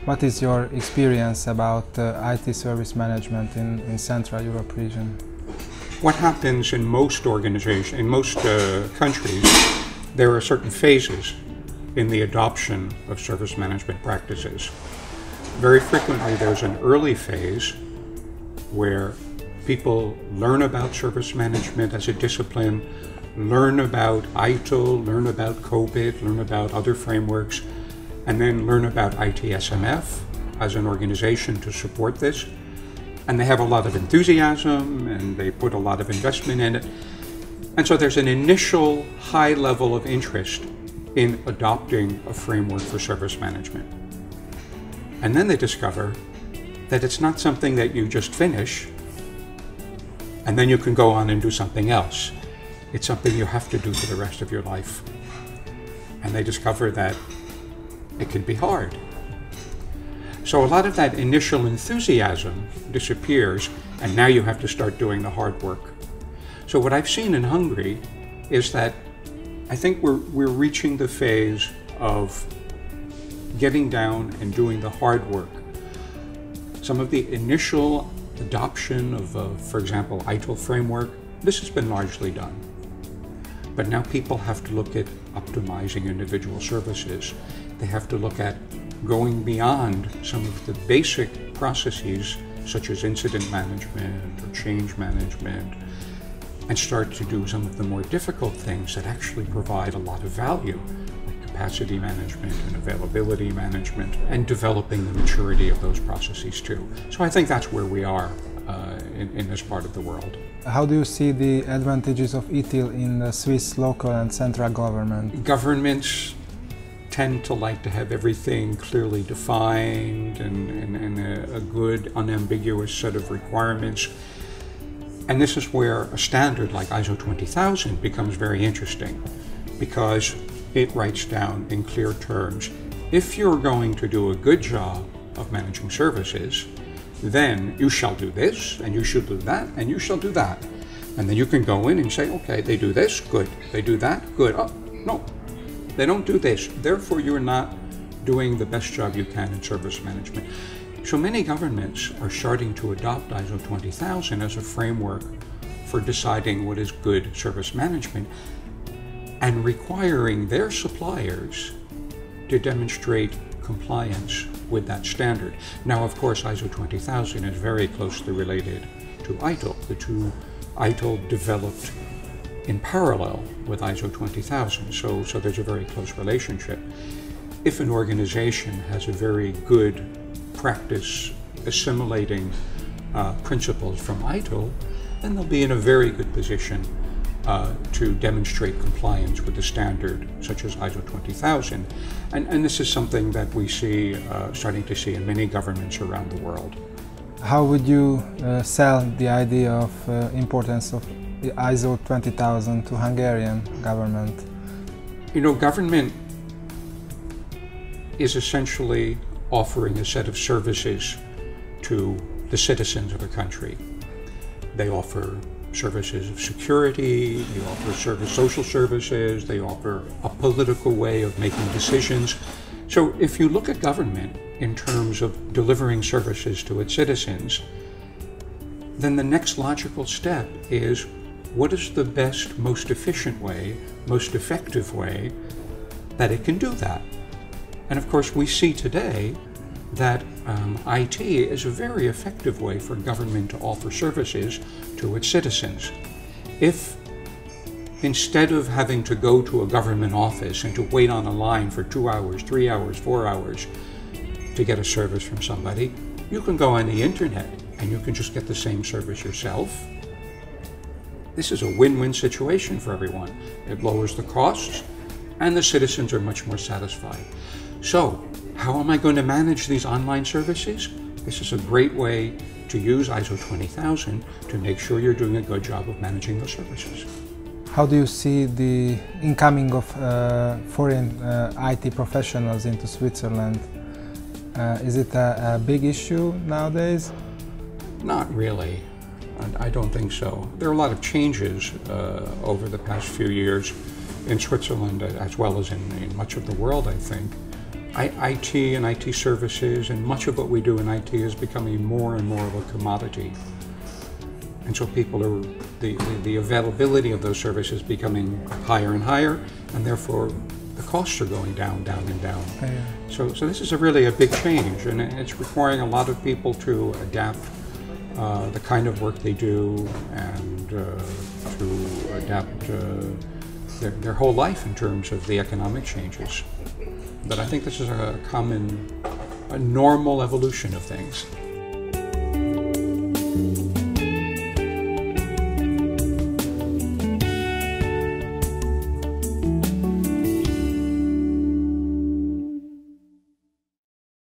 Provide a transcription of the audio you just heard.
What is your experience about IT service management in Central Europe region? What happens in most organizations, in most countries, there are certain phases in the adoption of service management practices. Very frequently there's an early phase where people learn about service management as a discipline, learn about ITIL, learn about COBIT, learn about other frameworks, and then learn about itSMF as an organization to support this. And they have a lot of enthusiasm and they put a lot of investment in it. And so there's an initial high level of interest in adopting a framework for service management. And then they discover that it's not something that you just finish and then you can go on and do something else. It's something you have to do for the rest of your life. And they discover that it can be hard. So a lot of that initial enthusiasm disappears, and now you have to start doing the hard work. So what I've seen in Hungary is that I think we're reaching the phase of getting down and doing the hard work. Some of the initial adoption of, for example, ITIL framework, this has been largely done. But now people have to look at optimizing individual services. They have to look at going beyond some of the basic processes such as incident management or change management and start to do some of the more difficult things that actually provide a lot of value, like capacity management and availability management, and developing the maturity of those processes too. So I think that's where we are in this part of the world. How do you see the advantages of ITIL in the Swiss local and central government? Governments tend to like to have everything clearly defined and a good, unambiguous set of requirements. And this is where a standard like ISO 20000 becomes very interesting, because it writes down in clear terms, if you're going to do a good job of managing services, then you shall do this, and you should do that, and you shall do that. And then you can go in and say, okay, they do this, good. They do that, good. Oh, no, they don't do this. Therefore, you're not doing the best job you can in service management. So many governments are starting to adopt ISO 20000 as a framework for deciding what is good service management and requiring their suppliers to demonstrate compliance with that standard. Now, of course, ISO 20000 is very closely related to ITIL. The two ITIL developed in parallel with ISO 20000, so there's a very close relationship. If an organization has a very good practice assimilating principles from ITIL, then they'll be in a very good position to demonstrate compliance with the standard such as ISO 20000. And this is something that we see, starting to see in many governments around the world. How would you sell the idea of importance of the ISO 20000 to Hungarian government? You know, government is essentially offering a set of services to the citizens of a country. They offer services of security, they offer social services, they offer a political way of making decisions. So if you look at government in terms of delivering services to its citizens, then the next logical step is, what is the best, most efficient way, most effective way that it can do that? And of course, we see today that IT is a very effective way for government to offer services to its citizens. If instead of having to go to a government office and to wait on a line for 2 hours, 3 hours, 4 hours to get a service from somebody, you can go on the internet and you can just get the same service yourself. This is a win-win situation for everyone. It lowers the costs and the citizens are much more satisfied. So, how am I going to manage these online services? This is a great way to use ISO 20000 to make sure you're doing a good job of managing those services. How do you see the incoming of foreign IT professionals into Switzerland? Is it a big issue nowadays? Not really. I don't think so. There are a lot of changes over the past few years in Switzerland as well as in much of the world, I think. IT and IT services and much of what we do in IT is becoming more and more of a commodity. And so the availability of those services becoming higher and higher, and therefore the costs are going down, down, and down. Yeah. So this is really a big change, and it's requiring a lot of people to adapt the kind of work they do and to adapt their whole life in terms of the economic changes. But I think this is a normal evolution of things.